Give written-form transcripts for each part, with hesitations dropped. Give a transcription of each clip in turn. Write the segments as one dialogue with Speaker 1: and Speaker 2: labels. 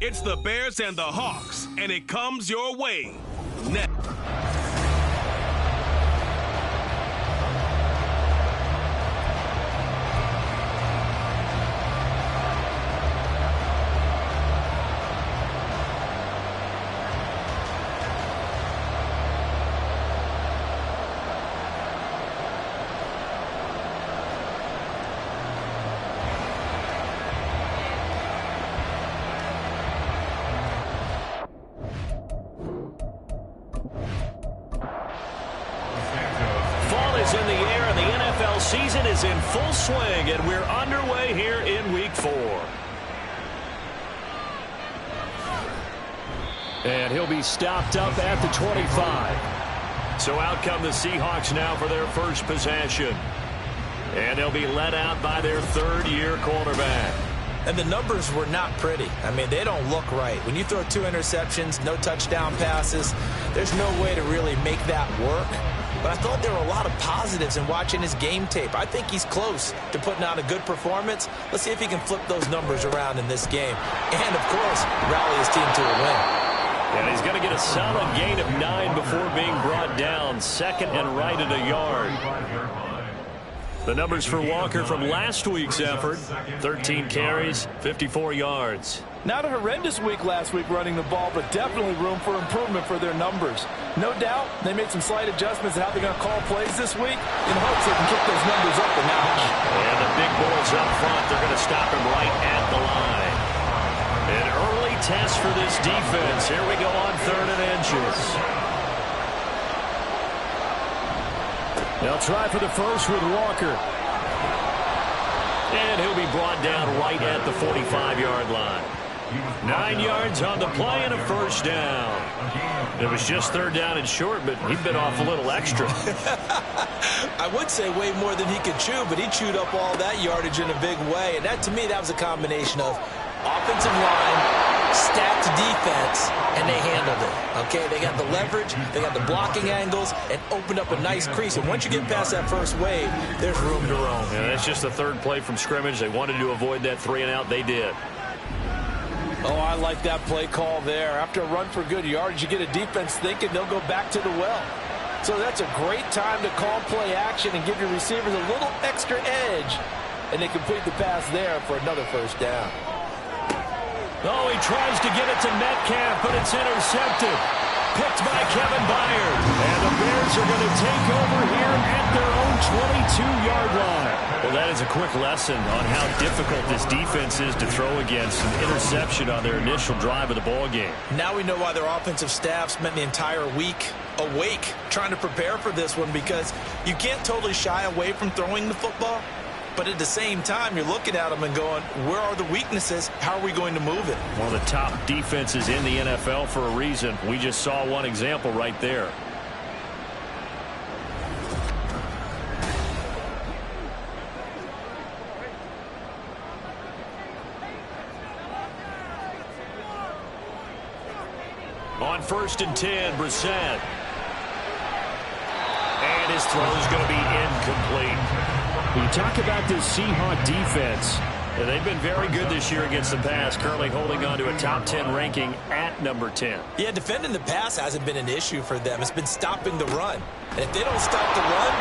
Speaker 1: It's the Bears and the Hawks, and it comes your way next.
Speaker 2: In the air, and the NFL season is in full swing, and we're underway here in Week 4. And he'll be stopped up at the 25. So out come the Seahawks now for their first possession. And they'll be led out by their third-year quarterback.
Speaker 3: And the numbers were not pretty. I mean, they don't look right. When you throw 2 interceptions, no touchdown passes, there's no way to really make that work. But I thought there were a lot of positives in watching his game tape. I think he's close to putting out a good performance. Let's see if he can flip those numbers around in this game. And, of course, rally his team to a win.
Speaker 2: And he's going to get a solid gain of 9 before being brought down. Second and right at a yard. The numbers for Walker from last week's effort: 13 carries, 54 yards.
Speaker 4: Not a horrendous week last week running the ball, but definitely room for improvement for their numbers. No doubt they made some slight adjustments in how they're going to call plays this week in hopes they can kick those numbers up a notch.
Speaker 2: And the big boys up front, they're going to stop him right at the line. An early test for this defense. Here we go on 3rd and inches. They'll try for the first with Walker. And he'll be brought down right at the 45-yard line. 9 yards on the play and a first down. It was just 3rd down and short, but he bit off a little extra.
Speaker 3: I would say way more than he could chew, but he chewed up all that yardage in a big way. And that, to me, that was a combination of offensive line, stacked defense, and they handled it. Okay, they got the leverage, they got the blocking angles, and opened up a nice crease. And once you get past that first wave, there's room to roam.
Speaker 2: Yeah, that's just the 3rd play from scrimmage. They wanted to avoid that 3-and-out. They did.
Speaker 4: Oh, I like that play call there. After a run for good yards, you get a defense thinking they'll go back to the well. So that's a great time to call play action and give your receivers a little extra edge. And they complete the pass there for another first down.
Speaker 2: Oh, he tries to get it to Metcalf, but it's intercepted. Picked by Kevin Byard. And the Bears are going to take over here at their own 22-yard line. Well, that is a quick lesson on how difficult this defense is to throw against. An interception on their initial drive of the ballgame.
Speaker 3: Now we know why their offensive staff spent the entire week awake trying to prepare for this one, because you can't totally shy away from throwing the football. But at the same time, you're looking at them and going, where are the weaknesses? How are we going to move it?
Speaker 2: One of the top defenses in the NFL for a reason. We just saw one example right there. On 1st and 10, Brissett. And his throw's going to be incomplete. When you talk about this Seahawks defense, they've been very good this year against the pass, currently holding on to a top 10 ranking at number 10.
Speaker 3: Yeah, defending the pass hasn't been an issue for them. It's been stopping the run. And if they don't stop the run,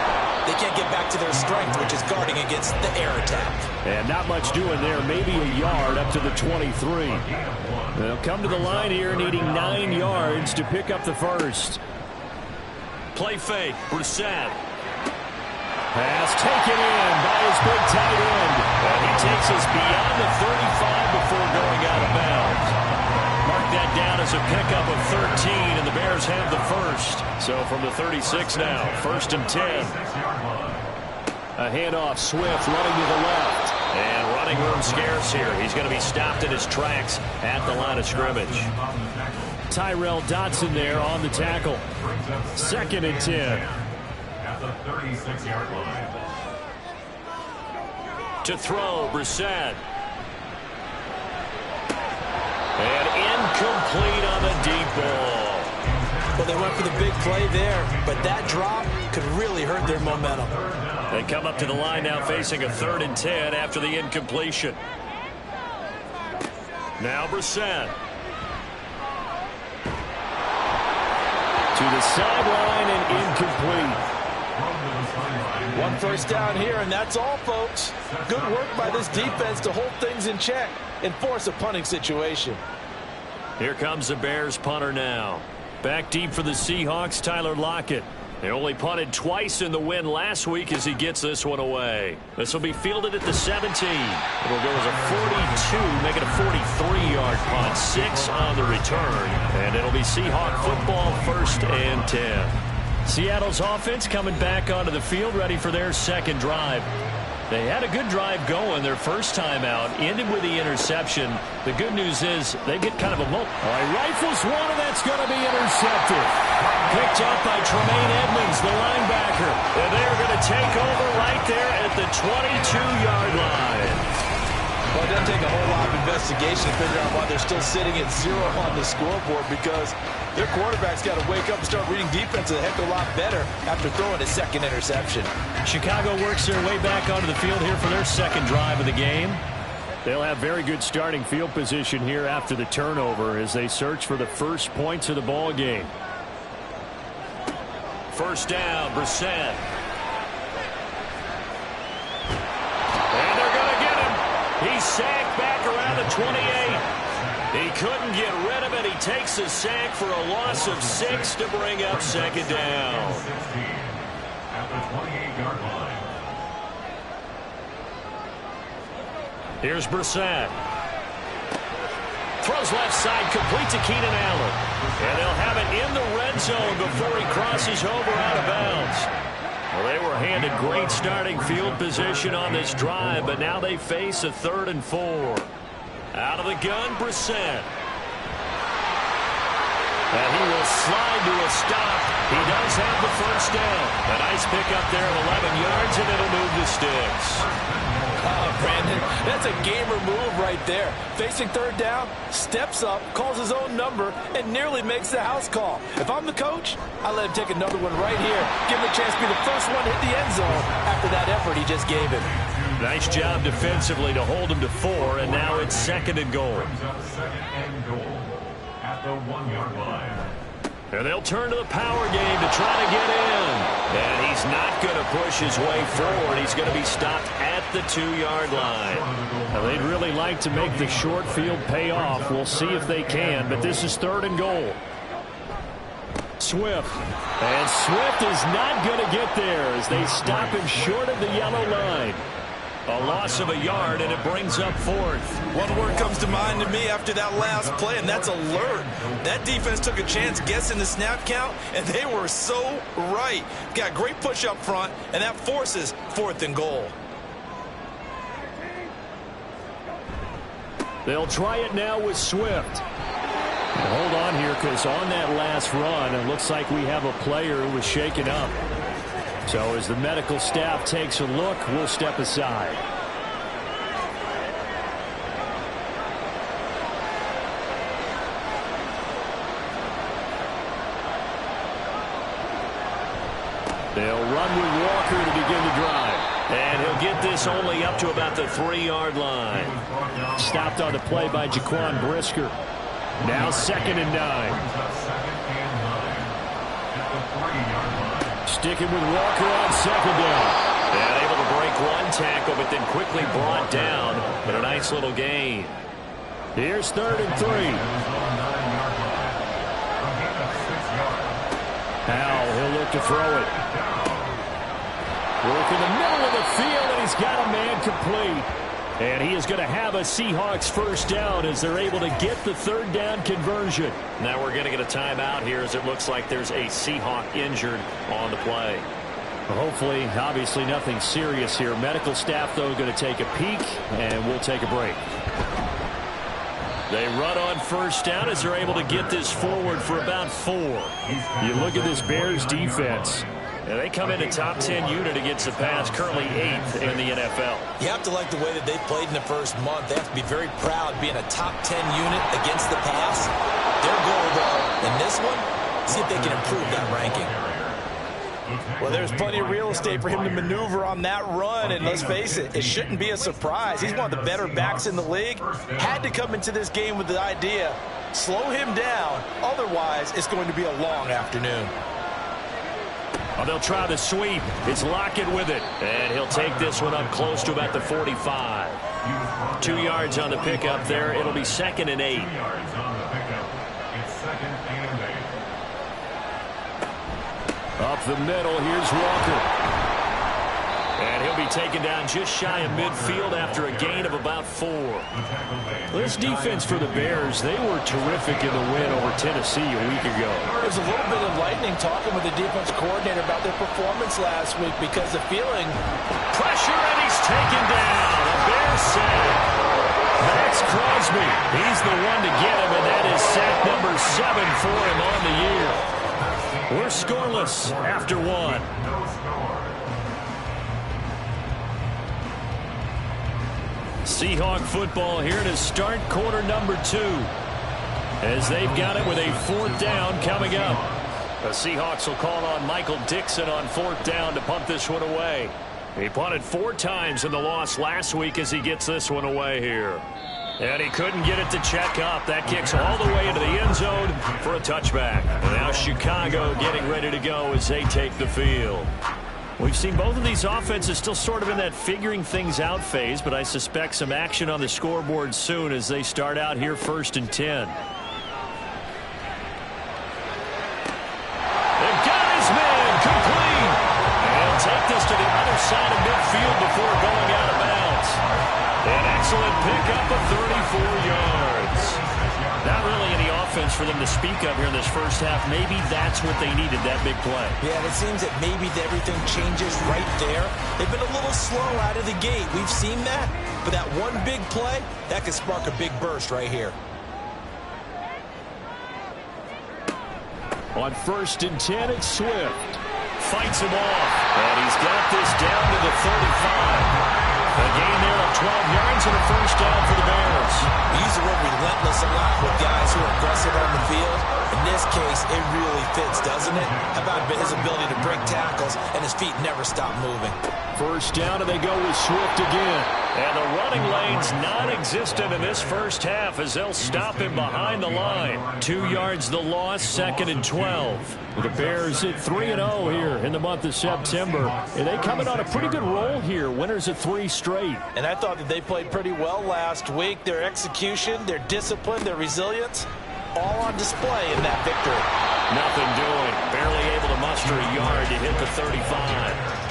Speaker 3: they can't get back to their strength, which is guarding against the air attack.
Speaker 2: And not much doing there, maybe a yard up to the 23. They'll come to the line here needing 9 yards to pick up the first. Play fake, Brissett. Pass taken in by his big tight end. And he takes us beyond the 35 before going out of bounds. Mark that down as a pickup of 13, and the Bears have the first. So from the 36 now, 1st and 10. A handoff, Swift running to the left. And running room scarce here. He's going to be stopped in his tracks at the line of scrimmage. Tyrell Dodson there on the tackle. 2nd and 10.
Speaker 5: The 36-yard line.
Speaker 2: To throw, Brissett. And incomplete on the deep ball.
Speaker 3: Well, they went for the big play there, but that drop could really hurt their momentum.
Speaker 2: They come up to the line now facing a 3rd and 10 after the incompletion. Now Brissett. To the sideline and incomplete.
Speaker 4: One first down here, and that's all, folks. Good work by this defense to hold things in check and force a punting situation.
Speaker 2: Here comes the Bears punter now. Back deep for the Seahawks, Tyler Lockett. They only punted twice in the win last week as he gets this one away. This will be fielded at the 17. It'll go as a 42, make it a 43-yard punt. 6 on the return, and it'll be Seahawk football, 1st and 10. Seattle's offense coming back onto the field, ready for their second drive. They had a good drive going their first time out, ended with the interception. The good news is they get kind of a moment. All right, rifles one, and that's going to be intercepted. Picked up by Tremaine Edmonds, the linebacker. And they're going to take over right there at the 22-yard line.
Speaker 4: Well, it doesn't take a whole lot of investigation to figure out why they're still sitting at 0 on the scoreboard, because their quarterback's got to wake up and start reading defense a heck of a lot better after throwing his second interception.
Speaker 2: Chicago works their way back onto the field here for their second drive of the game. They'll have very good starting field position here after the turnover as they search for the first points of the ball game. First down, Brissett. And they're going to get him. He's sacked back around the 28. He couldn't get rid of it. He takes a sack for a loss of 6 to bring up second down.
Speaker 5: At the 28-yard line.
Speaker 2: Here's Brissett. Throws left side, complete to Keenan Allen. And they'll have it in the red zone before he crosses over out of bounds. Well, they were handed great starting field position on this drive, but now they face a 3rd and 4. Out of the gun, Brissett. And he will slide to a stop. He does have the first down. A nice pickup there of 11 yards, and it'll move the sticks.
Speaker 4: Brandon, that's a gamer move right there. Facing 3rd down, steps up, calls his own number, and nearly makes the house call. If I'm the coach, I let him take another one right here. Give him a chance to be the first one to hit the end zone after that effort he just gave him.
Speaker 2: Nice job defensively to hold him to 4, and now it's 2nd and goal.
Speaker 5: Brings up 2nd and goal at the 1-yard line.
Speaker 2: And they'll turn to the power game to try to get in. And he's not going to push his way forward. He's going to be stopped at the 2-yard line. Now, they'd really like to make the short field pay off. We'll see if they can, but this is 3rd and goal. Swift. And Swift is not going to get there as they stop him short of the yellow line. A loss of a yard, and it brings up 4th.
Speaker 3: One word comes to mind to me after that last play, and that's alert. That defense took a chance guessing the snap count, and they were so right. Got great push up front, and that forces 4th and goal.
Speaker 2: They'll try it now with Swift. Hold on here, because on that last run, it looks like we have a player who was shaken up. So as the medical staff takes a look, we'll step aside. They'll run with Walker to begin the drive. And he'll get this only up to about the 3-yard line. Stopped on the play by Jaquan Brisker. Now 2nd and 9. Sticking with Walker on 2nd down. And able to break one tackle, but then quickly brought down. But a nice little gain. Here's 3rd and 3. Howell, he'll look to throw it. Work in the middle of the field, and he's got a man complete. And he is going to have a Seahawks first down as they're able to get the 3rd down conversion. Now we're going to get a timeout here as it looks like there's a Seahawk injured on the play. Well, hopefully, obviously nothing serious here. Medical staff, though, going to take a peek, and we'll take a break. They run on first down as they're able to get this forward for about 4. You look at this Bears defense. And they come in a top 10 unit against the pass, currently 8th in the NFL.
Speaker 3: You have to like the way that they played in the first month. They have to be very proud being a top 10 unit against the pass. Their goal, though, in this one, see if they can improve that ranking.
Speaker 4: Well, there's plenty of real estate for him to maneuver on that run, and let's face it, it shouldn't be a surprise. He's one of the better backs in the league. Had to come into this game with the idea
Speaker 3: Slow him down. Otherwise, it's going to be a long afternoon.
Speaker 2: Oh, they'll try the sweep. It's Lockett with it. And he'll take this one up close to about the 45. 2 yards on the pickup there. It'll be 2nd and 8.
Speaker 5: 2 yards on the pickup. It's 2nd and 8.
Speaker 2: Up the middle, here's Walker. And he'll be taken down just shy of midfield after a gain of about 4. This defense for the Bears, they were terrific in the win over Tennessee a week ago.
Speaker 3: There's a little bit enlightening talking with the defense coordinator about their performance last week because the feeling...
Speaker 2: Pressure, and he's taken down. The Bears sack. Max Crosby, he's the one to get him, and that is sack number 7 for him on the year. We're scoreless after 1.
Speaker 5: No score.
Speaker 2: Seahawk football here to start quarter number 2. As they've got it with a 4th down coming up. The Seahawks will call on Michael Dixon on 4th down to punt this one away. He punted 4 times in the loss last week as he gets this one away here. And he couldn't get it to check up. That kicks all the way into the end zone for a touchback. And now Chicago getting ready to go as they take the field. We've seen both of these offenses still sort of in that figuring things out phase, but I suspect some action on the scoreboard soon as they start out here 1st and 10. They've got his man complete. And he'll take this to the other side of midfield before going out of bounds. An excellent pickup of 34 yards. Not really any offense for them to speak of here in this first half. Maybe that's what they needed, that big play.
Speaker 3: Yeah, and it seems that maybe everything changes right there. They've been a little slow out of the gate. We've seen that. But that one big play, that could spark a big burst right here.
Speaker 2: On 1st and 10, it's Swift. Fights him off. And he's got this down to the 35. A gain there of 12 yards and a 1st down for the Bears.
Speaker 3: We use the word relentless a lot with guys who are aggressive on the field. In this case, it really fits, doesn't it? How about his ability to break tackles and his feet never stop moving?
Speaker 2: 1st down, and they go with Swift again. And the running lane's non-existent in this first half as they'll stop him behind the line. 2 yards the loss, 2nd and 12. The Bears at 3-0 here in the month of September. And they come in on a pretty good roll here. Winners of 3 straight.
Speaker 3: And I thought that they played pretty well last week. Their execution, their discipline, their resilience, all on display in that victory.
Speaker 2: Nothing doing. Barely able to muster a yard to hit the 35.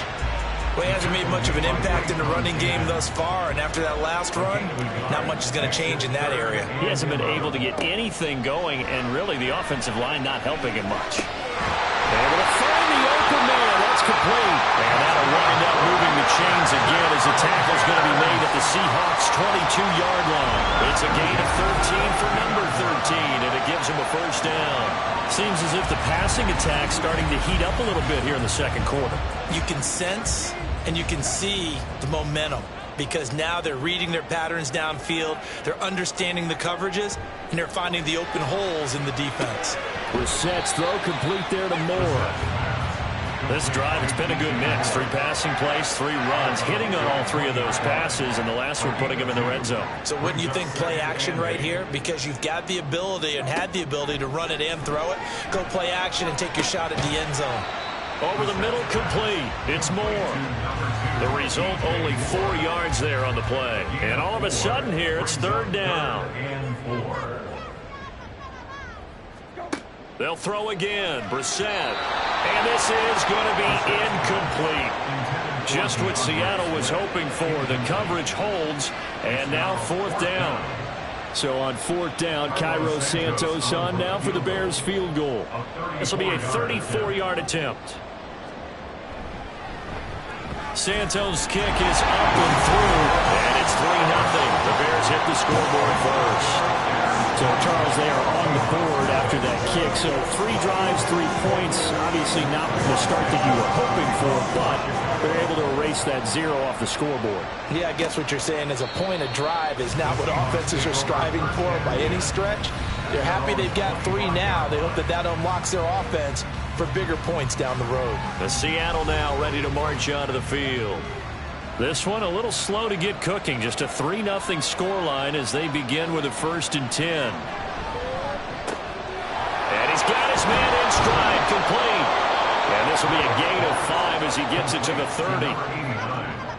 Speaker 3: Well, he hasn't made much of an impact in the running game thus far, and after that last run, not much is going to change in that area.
Speaker 2: He hasn't been able to get anything going, and really the offensive line not helping him much. Able to find the open man. That's complete. And that'll wind up moving the chains again as the tackle's going to be made at the Seahawks' 22-yard line. It's a gain of 13 for number 13, and it gives him a 1st down. Seems as if the passing attack's starting to heat up a little bit here in the 2nd quarter.
Speaker 3: You can sense and you can see the momentum because now they're reading their patterns downfield, they're understanding the coverages, and they're finding the open holes in the defense.
Speaker 2: Brissett's throw complete there to Moore. This drive, it's been a good mix. 3 passing plays, 3 runs, hitting on all 3 of those passes, and the last one putting him in the red zone.
Speaker 3: So wouldn't you think play action right here? Because you've got the ability and had the ability to run it and throw it. Go play action and take your shot at the end zone.
Speaker 2: Over the middle, complete. It's Moore. The result, only 4 yards there on the play. And all of a sudden here, it's 3rd down. They'll throw again. Brissett. And this is going to be incomplete. Just what Seattle was hoping for. The coverage holds. And now 4th down. So on 4th down, Cairo Santos on now for the Bears field goal. This will be a 34-yard attempt. Santos' kick is up and through, and it's 3-0. The Bears hit the scoreboard first. So, Charles, they are on the board after that kick. So 3 drives, 3 points. Obviously not the start that you were hoping for, but they're able to erase that 0 off the scoreboard.
Speaker 3: Yeah, I guess what you're saying is a point of drive is not what offenses are striving for by any stretch. They're happy they've got 3 now. They hope that that unlocks their offense for bigger points down the road.
Speaker 2: The Seattle now ready to march onto the field. This one a little slow to get cooking. Just a 3-0 scoreline as they begin with a 1st and 10. This will be a gain of 5 as he gets it to the 30.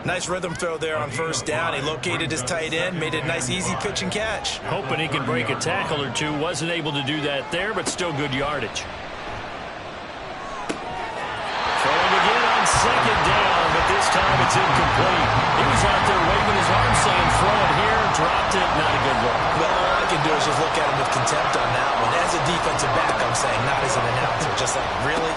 Speaker 3: Nice rhythm throw there on first down. He located his tight end, made it a nice easy pitch and catch.
Speaker 2: Hoping he can break a tackle or two. Wasn't able to do that there, but still good yardage. Throwing again on second down, but this time it's incomplete. He was out there waving his arm saying throw it here, dropped it, not a good look.
Speaker 3: Well, all I can do is just look at him with contempt on that one. As a defensive back, I'm saying, not as an announcer. Just like, really?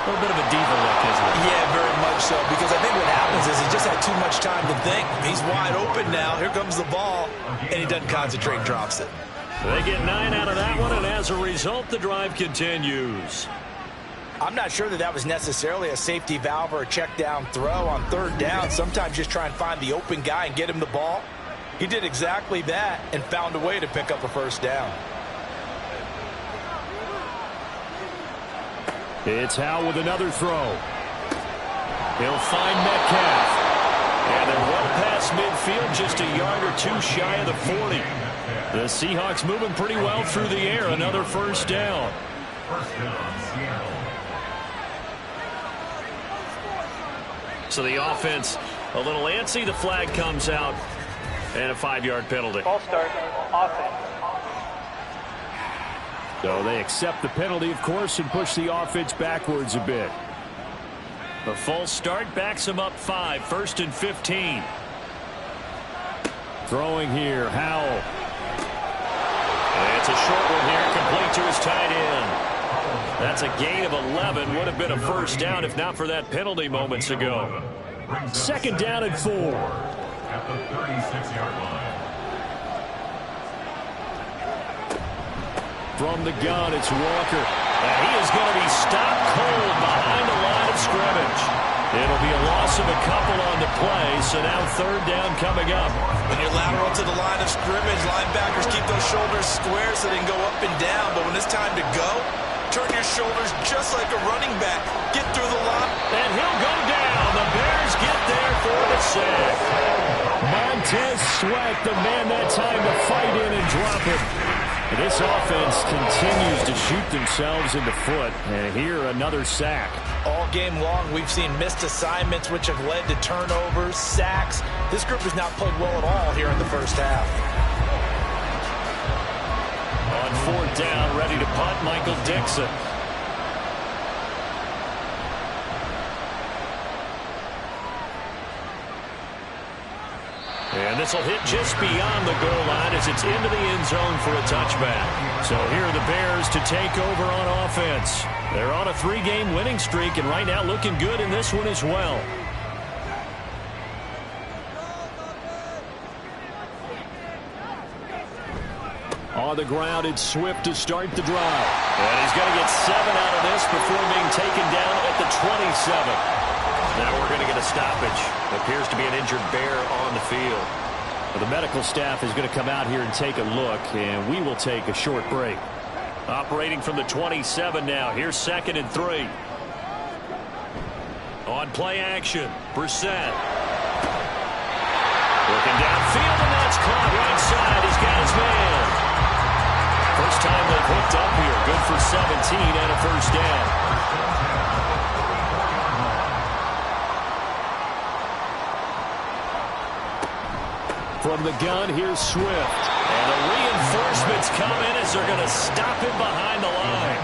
Speaker 2: A little bit of a diva look, isn't it?
Speaker 3: Yeah, very much so, because I think what happens is he just had too much time to think. He's wide open now. Here comes the ball, and he doesn't concentrate and drops it.
Speaker 2: They get 9 out of that one, and as a result, the drive continues.
Speaker 3: I'm not sure that was necessarily a safety valve or a check down throw on third down. Sometimes just try and find the open guy and get him the ball. He did exactly that and found a way to pick up a first down.
Speaker 2: It's Howe with another throw. He'll find Metcalf. And they're well past midfield, just a yard or two shy of the 40. The Seahawks moving pretty well through the air. Another first down.
Speaker 5: First down, Seattle.
Speaker 2: So the offense a little antsy. The flag comes out. And a 5-yard penalty.
Speaker 6: Ball start. Offense.
Speaker 2: So they accept the penalty, of course, and push the offense backwards a bit. The false start backs him up 5. 1st and 15. Throwing here, Howell. And it's a short one here, complete to his tight end. That's a gain of 11. Would have been a first down if not for that penalty moments ago. 2nd down and 4.
Speaker 5: At the 36-yard line.
Speaker 2: From the gun, it's Walker. And he is going to be stopped cold behind the line of scrimmage. It'll be a loss of a couple on the play, so now 3rd down coming up.
Speaker 3: When you're lateral to the line of scrimmage, linebackers keep those shoulders square so they can go up and down. But when it's time to go, turn your shoulders just like a running back. Get through the line.
Speaker 2: And he'll go down. The Bears get there for the sack. Montez Sweat, the man that time to fight in and drop it. This offense continues to shoot themselves in the foot. And here, another sack.
Speaker 3: All game long, we've seen missed assignments, which have led to turnovers, sacks. This group has not played well at all here in the first half.
Speaker 2: On 4th down, ready to punt, Michael Dixon. And this will hit just beyond the goal line as it's into the end zone for a touchback. So here are the Bears to take over on offense. They're on a 3-game winning streak and right now looking good in this one as well. On the ground, it's Swift to start the drive. And he's going to get 7 out of this before being taken down at the 27. Now we're going to get a stoppage. Appears to be an injured Bear on the field. Well, the medical staff is going to come out here and take a look, and we will take a short break. Operating from the 27 now. Here's 2nd and 3. On play action, Brissett. Looking downfield, and that's caught right side. He's got his man. First time they've hooked up here. Good for 17 and a first down. From the gun, here's Swift. And the reinforcements come in as they're going to stop him behind the line.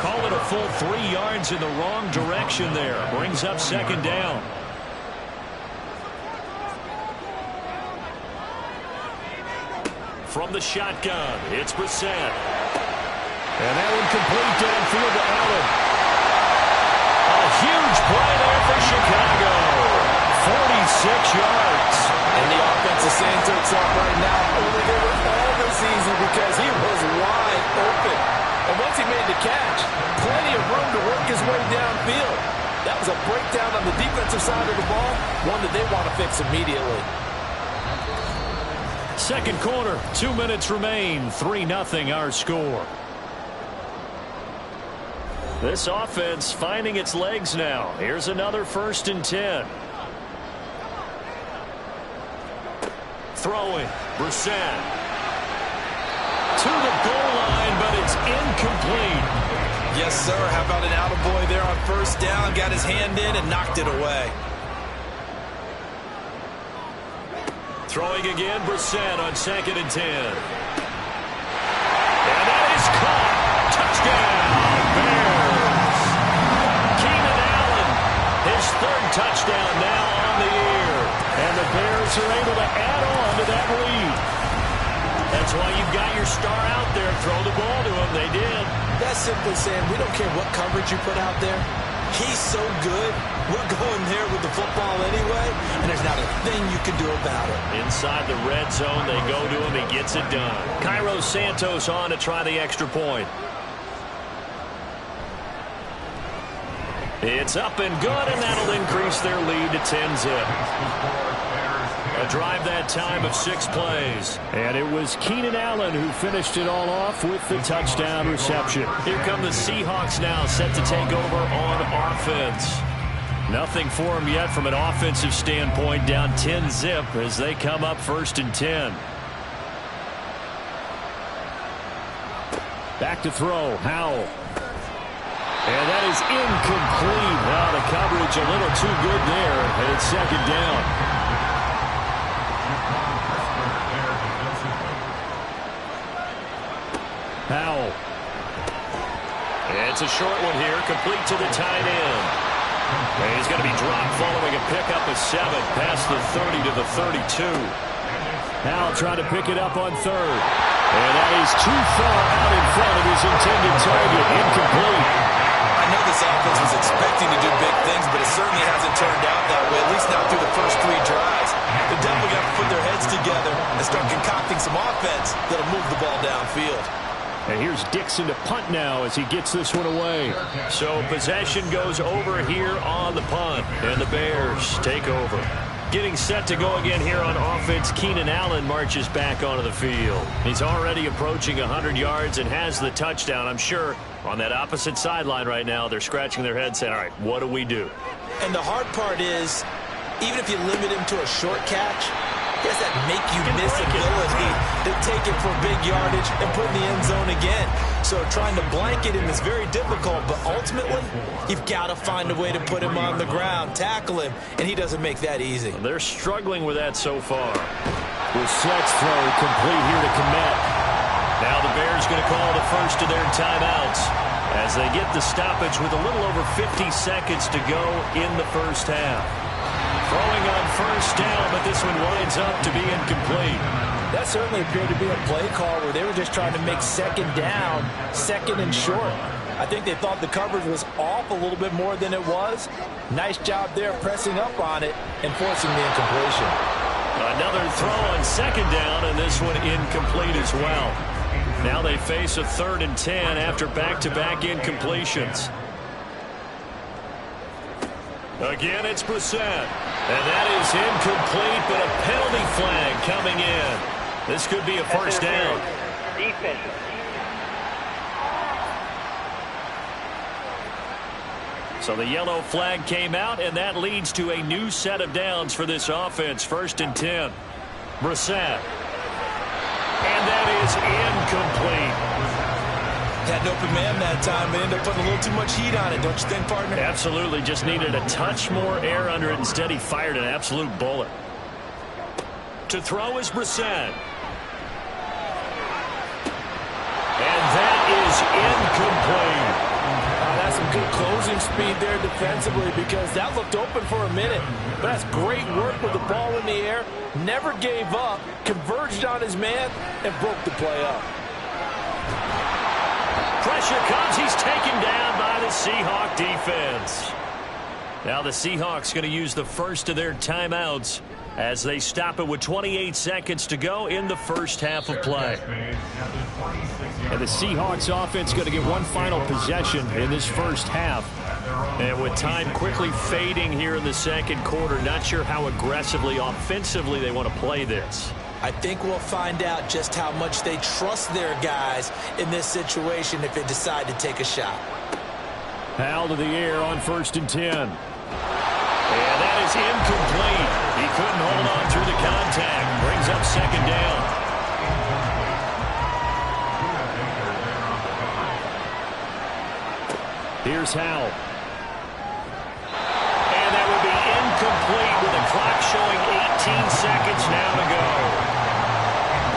Speaker 2: Call it a full 3 yards in the wrong direction there. Brings up 2nd down. From the shotgun, it's Brissett. And that one complete downfield to Allen. A huge play there for Chicago. 46 yards.
Speaker 3: And the offense is saying to itself right now, only did it all this easy because he was wide open. And once he made the catch, plenty of room to work his way downfield. That was a breakdown on the defensive side of the ball, one that they want to fix immediately.
Speaker 2: 2nd quarter, 2 minutes remain. 3-0 our score. This offense finding its legs now. Here's another 1st and 10. Throwing, Brissett. To the goal line, but it's incomplete.
Speaker 3: Yes, sir. How about an attaboy there on first down? Got his hand in and knocked it away.
Speaker 2: Throwing again, Brissett on 2nd and 10. And that is caught. Touchdown, Bears. Keenan Allen, his 3rd touchdown now on the year. And the Bears are able to add on to that lead. That's why you've got your star out there. Throw the ball to him. They did.
Speaker 3: That's simply saying we don't care what coverage you put out there. He's so good. We're going there with the football anyway, and there's not a thing you can do about it.
Speaker 2: Inside the red zone, they go to him. He gets it done. Cairo Santos on to try the extra point. It's up and good, and that'll increase their lead to 10-zip. A drive that time of 6 plays. And it was Keenan Allen who finished it all off with the touchdown reception. Here come the Seahawks now, set to take over on offense. Nothing for them yet from an offensive standpoint, down 10-zip as they come up 1st and 10. Back to throw, Howell. And that is incomplete. Now the coverage a little too good there, and it's 2nd down. Howell. It's a short one here, complete to the tight end. And he's going to be dropped following a pickup of 7 past the 30 to the 32. Howell trying to pick it up on 3rd. And that is too far out in front of his intended target. Incomplete.
Speaker 3: I know this offense was expecting to do big things, but it certainly hasn't turned out that way, at least not through the first 3 drives. They definitely got to put their heads together and start concocting some offense that'll move the ball downfield.
Speaker 2: And here's Dixon to punt now as he gets this one away. So possession goes over here on the punt, and the Bears take over. Getting set to go again here on offense, Keenan Allen marches back onto the field. He's already approaching 100 yards and has the touchdown. I'm sure on that opposite sideline right now, they're scratching their heads saying, all right, what do we do?
Speaker 3: And the hard part is, even if you limit him to a short catch, he has that make-you-miss ability to take it for big yardage and put in the end zone again. So trying to blanket him is very difficult, but ultimately, you've got to find a way to put him on the ground, tackle him, and he doesn't make that easy.
Speaker 2: They're struggling with that so far. Brissett's throw complete here to Kmet. Now the Bears going to call the first of their timeouts as they get the stoppage with a little over 50 seconds to go in the first half. Throwing on first down, but this one winds up to be incomplete.
Speaker 3: That certainly appeared to be a play call where they were just trying to make 2nd down, 2nd and short. I think they thought the coverage was off a little bit more than it was. Nice job there pressing up on it and forcing the incompletion.
Speaker 2: Another throw on 2nd down, and this one incomplete as well. Now they face a 3rd and 10 after back-to-back incompletions. Again, it's Brissett. And that is incomplete, but a penalty flag coming in. This could be a first down.
Speaker 6: Defense.
Speaker 2: So the yellow flag came out, and that leads to a new set of downs for this offense. 1st and 10. Brissett. And that is incomplete.
Speaker 3: Had an open man that time, but ended up putting a little too much heat on it, don't you think, partner?
Speaker 2: Absolutely. Just needed a touch more air under it. Instead, he fired an absolute bullet. To throw is Brissett. And that is incomplete.
Speaker 4: That's some good closing speed there defensively because that looked open for a minute. But that's great work with the ball in the air. Never gave up, converged on his man, and broke the play up.
Speaker 2: Pressure comes. He's taken down by the Seahawk defense. Now the Seahawks going to use the first of their timeouts as they stop it with 28 seconds to go in the first half of play. And the Seahawks offense going to get one final possession in this first half. And with time quickly fading here in the second quarter, not sure how aggressively, offensively they want to play this.
Speaker 3: I think we'll find out just how much they trust their guys in this situation if they decide to take a shot.
Speaker 2: Howell to the air on 1st and 10. And that is incomplete. He couldn't hold on through the contact. Brings up 2nd down. Here's Howell. And that would be incomplete with the clock showing 18 seconds now to go.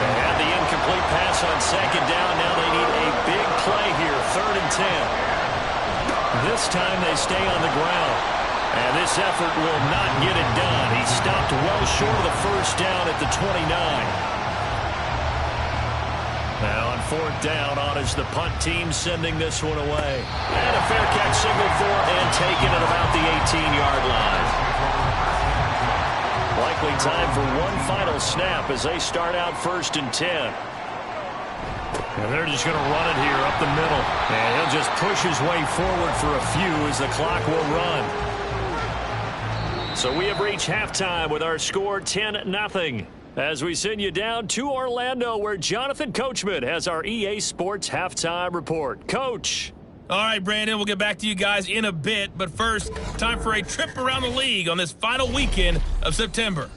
Speaker 2: They had the incomplete pass on second down. Now they need a big play here, 3rd and 10. This time they stay on the ground. And this effort will not get it done. He stopped well short of the first down at the 29. Now on 4th down, on is the punt team sending this one away. And a fair catch signal for and taken at about the 18-yard line. Likely time for one final snap as they start out 1st and 10. And they're just going to run it here up the middle. And he'll just push his way forward for a few as the clock will run. So we have reached halftime with our score 10-0. As we send you down to Orlando, where Jonathan Coachman has our EA Sports halftime report. Coach.
Speaker 6: All right, Brandon, we'll get back to you guys in a bit. But first, time for a trip around the league on this final weekend of September.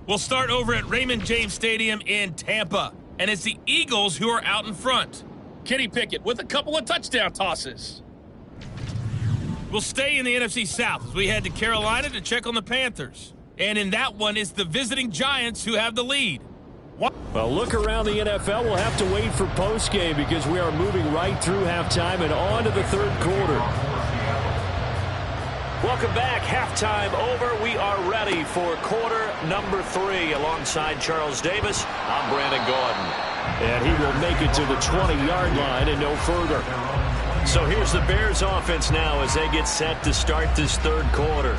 Speaker 6: We'll start over at Raymond James Stadium in Tampa. And it's the Eagles who are out in front. Kenny Pickett with a couple of touchdown tosses. We'll stay in the NFC South as we head to Carolina to check on the Panthers. And in that one, it's the visiting Giants who have the lead.
Speaker 2: Well, look around the NFL. We'll have to wait for postgame because we are moving right through halftime and on to the 3rd quarter. Welcome back. Halftime over. We are ready for quarter number 3. Alongside Charles Davis, I'm Brandon Gaudin. And he will make it to the 20-yard line and no further. So here's the Bears offense now as they get set to start this 3rd quarter.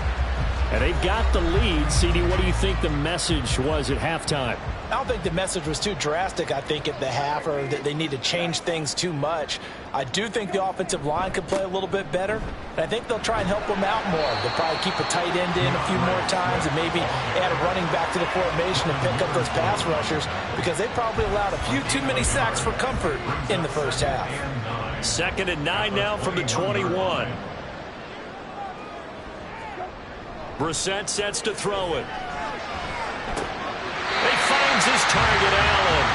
Speaker 2: And they've got the lead. CD, what do you think the message was at halftime?
Speaker 3: I don't think the message was too drastic, I think, at the half, or that they need to change things too much. I do think the offensive line could play a little bit better, and I think they'll try and help them out more. They'll probably keep a tight end in a few more times and maybe add a running back to the formation and pick up those pass rushers because they probably allowed a few too many sacks for comfort in the first half.
Speaker 2: 2nd and 9 now from the 21. Brissett sets to throw it. He finds his target, Allen.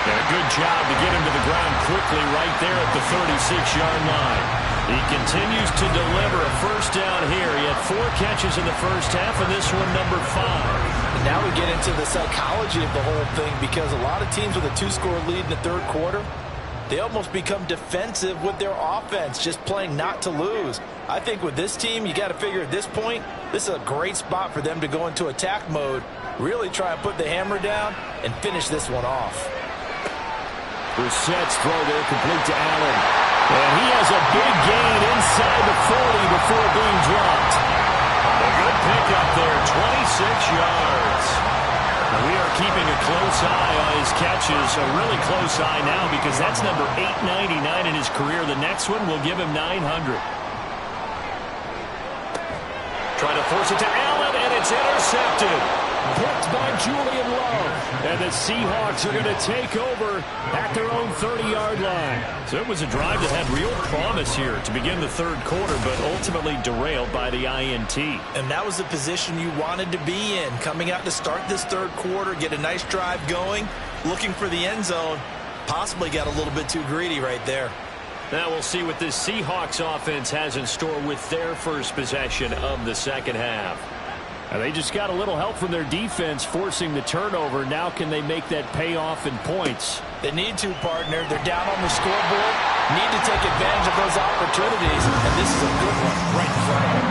Speaker 2: And a good job to get him to the ground quickly right there at the 36-yard line. He continues to deliver a first down here. He had 4 catches in the first half, and this one number 5.
Speaker 3: And now we get into the psychology of the whole thing because a lot of teams with a 2-score lead in the 3rd quarter, they almost become defensive with their offense, just playing not to lose. I think with this team, you got to figure at this point, this is a great spot for them to go into attack mode, really try and put the hammer down and finish this one off.
Speaker 2: Brissett's throw there complete to Allen. And he has a big gain inside the 40 before being dropped. A good pickup there, 26 yards. We are keeping a close eye on his catches, a really close eye now because that's number 899 in his career. The next one will give him 900. Trying to force it to Allen, and it's intercepted. Picked by Julian Love. And the Seahawks are going to take over at their own 30-yard line. So it was a drive that had real promise here to begin the 3rd quarter, but ultimately derailed by the INT.
Speaker 3: And that was the position you wanted to be in, coming out to start this 3rd quarter, get a nice drive going, looking for the end zone. Possibly got a little bit too greedy right there.
Speaker 2: Now we'll see what this Seahawks offense has in store with their first possession of the 2nd half. And they just got a little help from their defense forcing the turnover. Now can they make that pay off in points?
Speaker 3: They need to, partner. They're down on the scoreboard. Need to take advantage of those opportunities. And this is a good one right in front of them.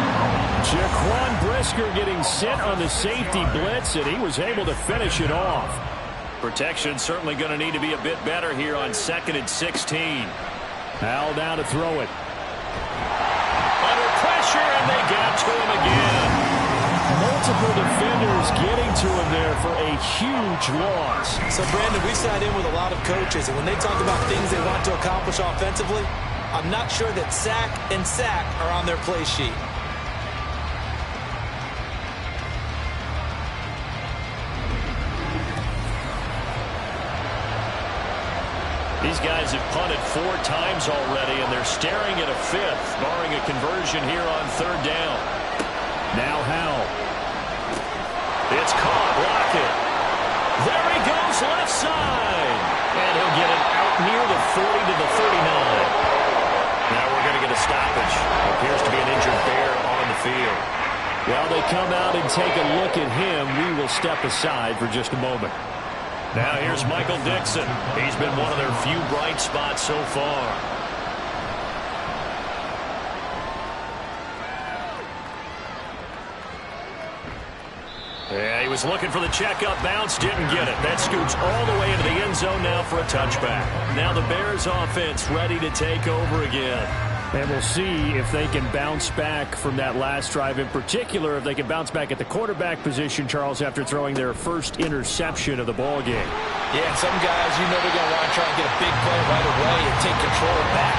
Speaker 2: Jaquan Brisker getting sent on the safety blitz, and he was able to finish it off. Protection certainly going to need to be a bit better here on 2nd and 16. Howell down to throw it. Under pressure, and they got to him again. Multiple defenders getting to him there for a huge loss.
Speaker 3: So, Brandon, we sat in with a lot of coaches, and when they talk about things they want to accomplish offensively, I'm not sure that sack and sack are on their play sheet.
Speaker 2: These guys have punted 4 times already, and they're staring at a 5th, barring a conversion here on 3rd down. Now Howell. It's caught. Lockett. There he goes, left side. And he'll get it out near the 40 to the 39. Now we're going to get a the stoppage. Appears to be an injured Bear on the field. While they come out and take a look at him, we will step aside for just a moment. Now here's Michael Dixon. He's been one of their few bright spots so far. Yeah, he was looking for the checkup bounce, didn't get it. That scoots all the way into the end zone now for a touchback. Now the Bears offense ready to take over again.
Speaker 7: And we'll see if they can bounce back from that last drive, in particular, if they can bounce back at the quarterback position, Charles, after throwing their first interception of the ball game.
Speaker 4: Yeah, and some guys, you know they're going to want to try and get a big play right away and take control back.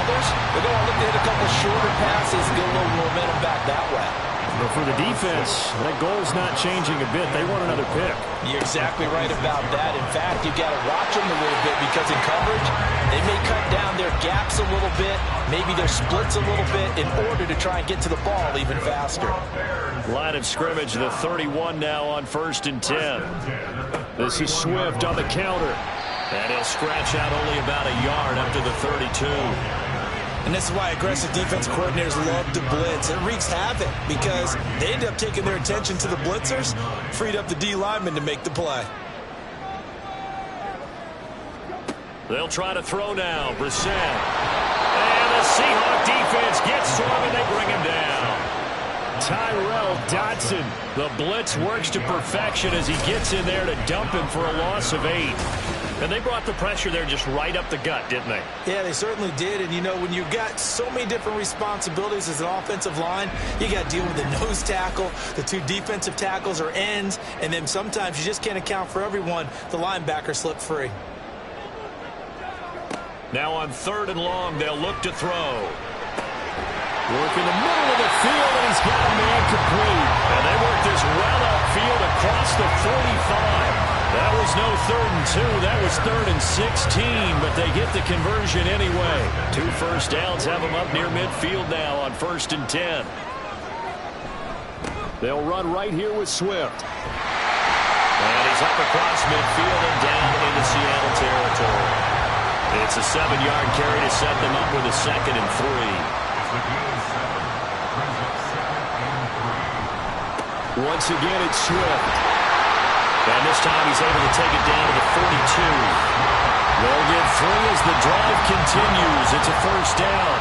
Speaker 4: Others, they're going to look to hit a couple shorter passes, get a little momentum back that way.
Speaker 7: But for the defense, that goal's not changing a bit. They want another pick.
Speaker 4: You're exactly right about that. In fact, you've got to watch them a little bit because in coverage, they may cut down their gaps a little bit, maybe their splits a little bit in order to try and get to the ball even faster.
Speaker 2: Line of scrimmage, the 31 now on 1st and 10.
Speaker 7: This is Swift on the counter.
Speaker 2: And he'll scratch out only about a yard up to the 32.
Speaker 3: And this is why aggressive defense coordinators love to blitz. It wreaks havoc because they end up taking their attention to the blitzers, freed up the D lineman to make the play.
Speaker 2: They'll try to throw now. Brissett. And the Seahawk defense gets to him and they bring him down.
Speaker 7: Tyrel Dodson. The blitz works to perfection as he gets in there to dump him for a loss of 8.
Speaker 2: And they brought the pressure there just right up the gut, didn't they?
Speaker 3: Yeah, they certainly did. And, you know, when you've got so many different responsibilities as an offensive line, you got to deal with the nose tackle, the 2 defensive tackles or ends, and then sometimes you just can't account for everyone. The linebacker slipped free.
Speaker 2: Now on 3rd and long, they'll look to throw.
Speaker 7: Work in the middle of the field, and he's got a man complete.
Speaker 2: And they work this well upfield across the 45. That was no 3rd and 2. That was 3rd and 16, but they get the conversion anyway. 2 first downs have them up near midfield now on 1st and 10.
Speaker 7: They'll run right here with Swift.
Speaker 2: And he's up across midfield and down into Seattle territory. It's a 7-yard carry to set them up with a 2nd and
Speaker 7: 3. Once again, it's Swift.
Speaker 2: And this time he's able to take it down to the 42. They'll get 3 as the drive continues. It's a 1st down.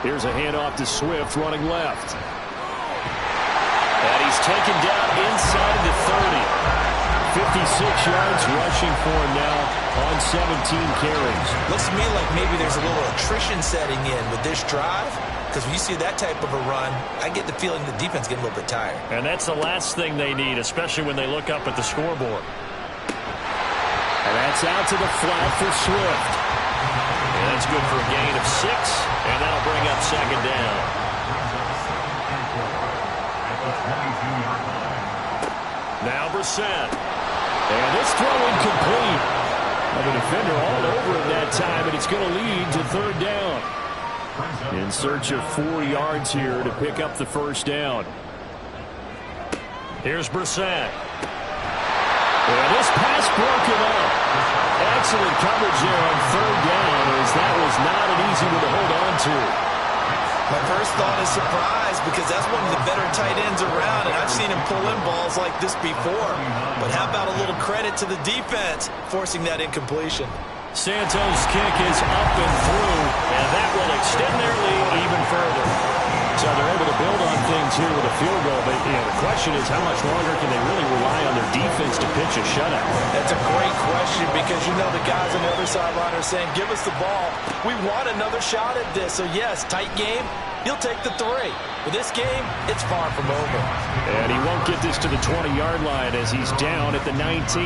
Speaker 7: Here's a handoff to Swift running left.
Speaker 2: And he's taken down inside the 30.
Speaker 7: 56 yards rushing for him now on 17 carries.
Speaker 3: Looks to me like maybe there's a little attrition setting in with this drive. Because when you see that type of a run, I get the feeling the defense getting a little bit tired.
Speaker 2: And that's the last thing they need, especially when they look up at the scoreboard.
Speaker 7: And that's out to the flat for Swift.
Speaker 2: And that's good for a gain of 6, and that'll bring up 2nd down. Now Brissett.
Speaker 7: And this throw incomplete. The defender all over him that time, and it's going to lead to 3rd down. In search of 4 yards here to pick up the 1st down.
Speaker 2: Here's Brissett.
Speaker 7: And this pass broken up. Excellent coverage there on 3rd down, as that was not an easy one to hold on to.
Speaker 3: My first thought is surprise because that's one of the better tight ends around, and I've seen him pull in balls like this before. But how about a little credit to the defense forcing that incompletion?
Speaker 2: Santos' kick is up and through, and that will extend their lead even further.
Speaker 7: So they're able to build on things here with a field goal, but the question is how much longer can they really rely on their defense to pitch a shutout?
Speaker 3: That's a great question because you know the guys on the other sideline are saying, give us the ball. We want another shot at this. So yes, tight game, you'll take the 3. But this game, it's far from over.
Speaker 7: And he won't get this to the 20-yard line as he's down at the 19.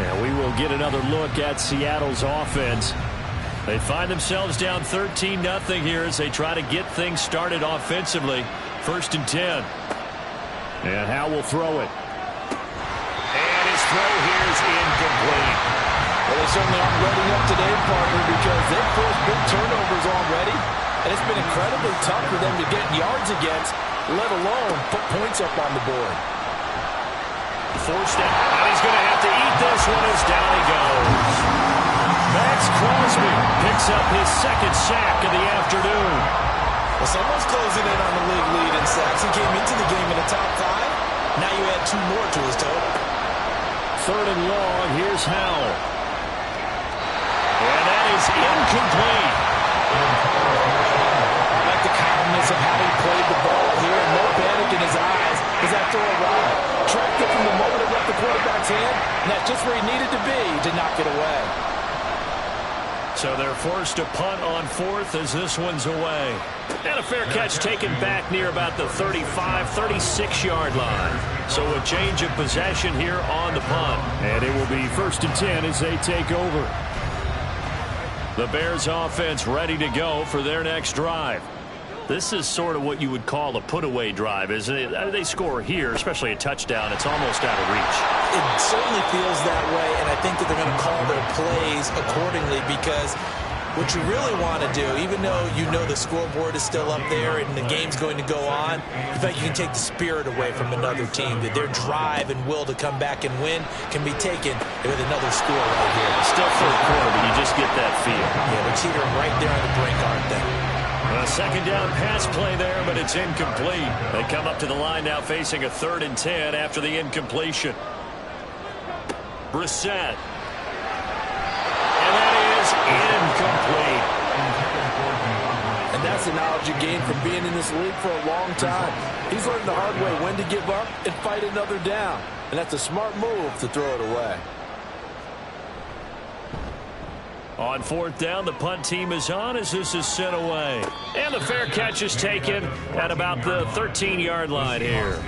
Speaker 7: And we will get another look at Seattle's offense.
Speaker 2: They find themselves down 13-0 here as they try to get things started offensively. 1st and 10.
Speaker 7: And Howe will throw it.
Speaker 2: And his throw here is incomplete.
Speaker 4: Well, they certainly aren't ready up today, partner, because they've forced big turnovers already. And it's been incredibly tough for them to get yards against, let alone put points up on the board.
Speaker 2: Forced out, and he's going to have to eat this
Speaker 7: this one is down he goes. Max Crosby picks up his second sack of the afternoon.
Speaker 3: Well, someone's closing in on the league lead in sacks. He came into the game in the top 5. Now you add 2 more to his total.
Speaker 7: 3rd and long. Here's Howell. And that is incomplete.
Speaker 4: I like the calmness of how he played the ball here. No panic in his eyes as that throw arrived. Tracked it from the moment it left the quarterback's hand, and that's just where he needed to be to knock it away.
Speaker 7: So they're forced to punt on 4th as this one's away. And a fair catch taken back near about the 35, 36-yard line. So a change of possession here on the punt. And it will be 1st and 10 as they take over. The Bears offense ready to go for their next drive. This is sort of what you would call a put-away drive, isn't it? They score here, especially a touchdown. It's almost out of reach.
Speaker 3: It certainly feels that way, and I think that they're going to call their plays accordingly because what you really want to do, even though you know the scoreboard is still up there and the game's going to go on, you think you can take the spirit away from another team, that their drive and will to come back and win can be taken with another score right here.
Speaker 7: Still 3rd quarter, but you just get that feel.
Speaker 3: Yeah, they're teetering right there on the brink, aren't they?
Speaker 7: A 2nd down pass play there, but it's incomplete. They come up to the line now facing a 3rd and 10 after the incompletion. Brissett. And that is incomplete.
Speaker 4: And that's the knowledge you gain from being in this league for a long time. He's learned the hard way when to give up and fight another down. And that's a smart move to throw it away.
Speaker 7: On 4th down, the punt team is on as this is sent away. And the fair catch is taken at about the 13-yard line here.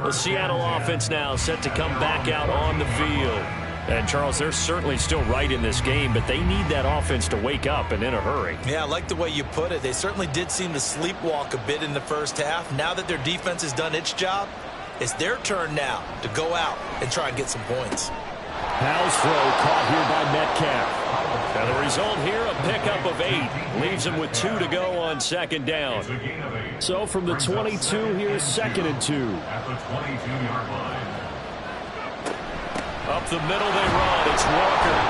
Speaker 7: The Seattle offense now set to come back out on the field. And, Charles, they're certainly still right in this game, but they need that offense to wake up and in a hurry.
Speaker 3: Yeah, I like the way you put it. They certainly did seem to sleepwalk a bit in the first half. Now that their defense has done its job, it's their turn now to go out and try and get some points.
Speaker 7: Howell's throw caught here by Metcalf. And the result here, a pickup of 8. Leaves him with 2 to go on 2nd down. So from the 22, here's 2nd and 2.
Speaker 5: At the 22-yard line.
Speaker 7: Up the middle they run. It's Walker.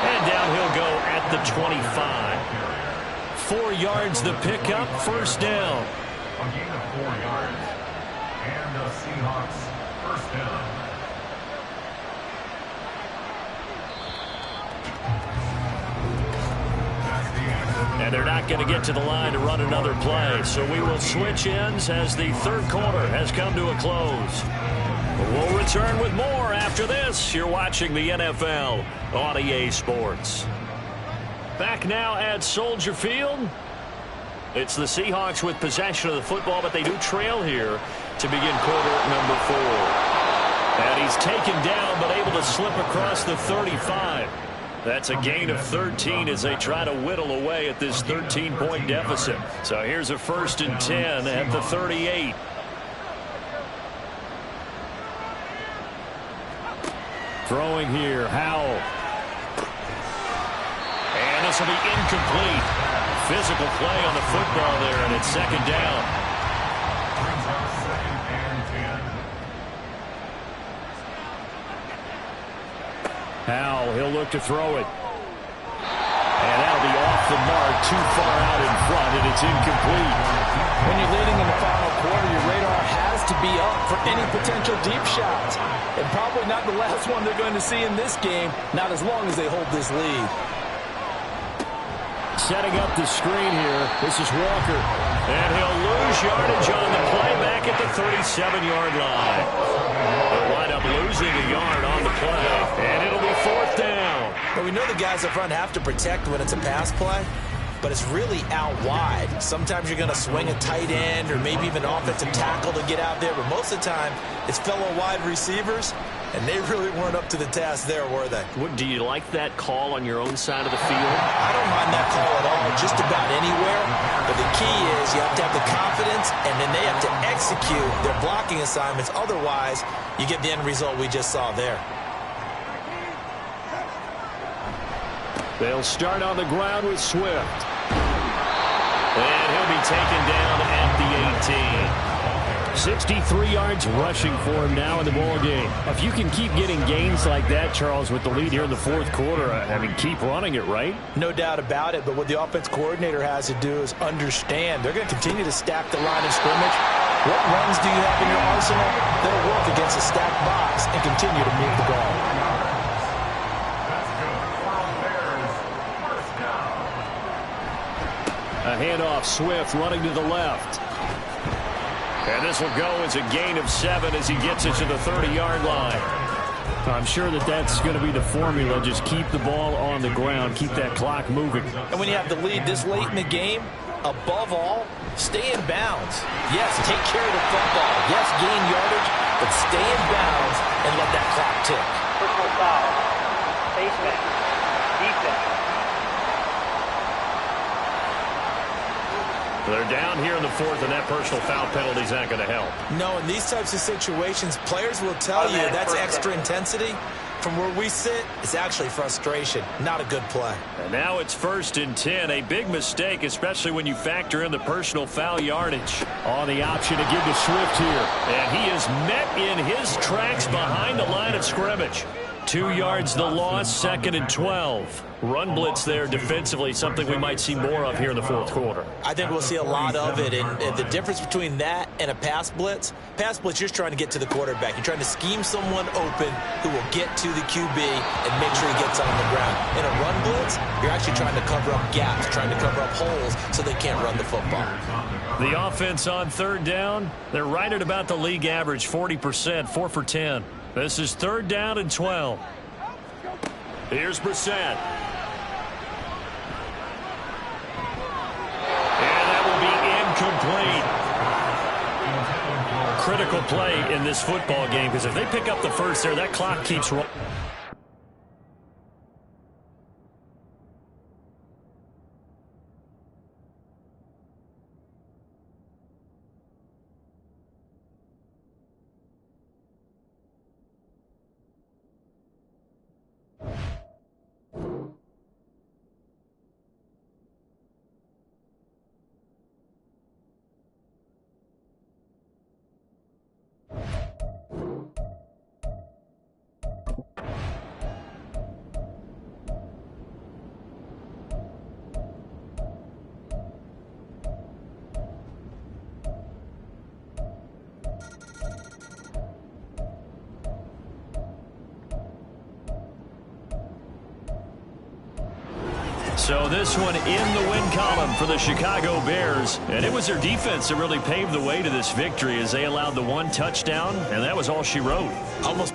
Speaker 7: And down he'll go at the 25. 4 yards the pickup, 1st down.
Speaker 5: A gain of 4 yards. And the Seahawks 1st down.
Speaker 7: And they're not going to get to the line to run another play. So we will switch ends as the 3rd quarter has come to a close. We'll return with more after this. You're watching the NFL on EA Sports. Back now at Soldier Field. It's the Seahawks with possession of the football, but they do trail here to begin quarter number 4. And he's taken down, but able to slip across the 35. That's a gain of 13 as they try to whittle away at this 13-point deficit. So here's a 1st and 10 at the 38. Throwing here, Howell. And this will be incomplete. Physical play on the football there, and it's 2nd down. Howell, he'll look to throw it. And that'll be off the mark, too far out in front, and it's incomplete.
Speaker 4: When you're leading in the final quarter, your radar has to be up for any potential deep shots. And probably not the last one they're going to see in this game, not as long as they hold this lead.
Speaker 7: Setting up the screen here, this is Walker. And he'll lose yardage on the play back at the 37-yard line. They'll wind up losing a yard on the play, and it'll be 4th down.
Speaker 3: Well, we know the guys up front have to protect when it's a pass play, but it's really out wide. Sometimes you're going to swing a tight end or maybe even offensive tackle to get out there, but most of the time it's fellow wide receivers, and they really weren't up to the task there, were they?
Speaker 7: Do you like that call on your own side of the field?
Speaker 3: I don't mind that call at all, just about anywhere. But the key is you have to have the confidence, and then they have to execute their blocking assignments. Otherwise, you get the end result we just saw there.
Speaker 7: They'll start on the ground with Swift. And he'll be taken down at the 18. 63 yards rushing for him now in the ball game. If you can keep getting gains like that, Charles, with the lead here in the fourth quarter, I mean, keep running it, right?
Speaker 3: No doubt about it, but what the offense coordinator has to do is understand they're going to continue to stack the line of scrimmage. What runs do you have in your arsenal? They'll work against a stacked box and continue to move the ball.
Speaker 7: A handoff, Swift running to the left. And this will go as a gain of 7 as he gets it to the 30-yard line. I'm sure that's going to be the formula. Just keep the ball on the ground. Keep that clock moving.
Speaker 3: And when you have the lead this late in the game, above all, stay in bounds. Yes, take care of the football. Yes, gain yardage, but stay in bounds and let that clock tick.
Speaker 8: Personal foul. Face mask. Defense.
Speaker 2: They're down here in the fourth, and that personal foul penalty is not going to help.
Speaker 3: No, in these types of situations, players will tell you that's extra intensity. From where we sit, it's actually frustration, not a good play.
Speaker 2: And now it's 1st and 10, a big mistake, especially when you factor in the personal foul yardage.
Speaker 7: On the option to give to Swift here.
Speaker 2: And he is met in his tracks behind the line of scrimmage.
Speaker 7: 2 yards the loss, 2nd and 12.
Speaker 2: Run blitz there defensively, something we might see more of here in the fourth quarter.
Speaker 3: I think we'll see a lot of it, and the difference between that and a pass blitz, you're just trying to get to the quarterback. You're trying to scheme someone open who will get to the QB and make sure he gets on the ground. In a run blitz, you're actually trying to cover up gaps, trying to cover up holes so they can't run the football.
Speaker 2: The offense on 3rd down, they're right at about the league average, 40%, 4 for 10. This is 3rd down and 12. Here's Brissett. Complete. Critical play in this football game, because if they pick up the first there, that clock keeps rolling. So this one in the win column for the Chicago Bears. And it was their defense that really paved the way to this victory as they allowed the 1 touchdown, and that was all she wrote.
Speaker 3: Almost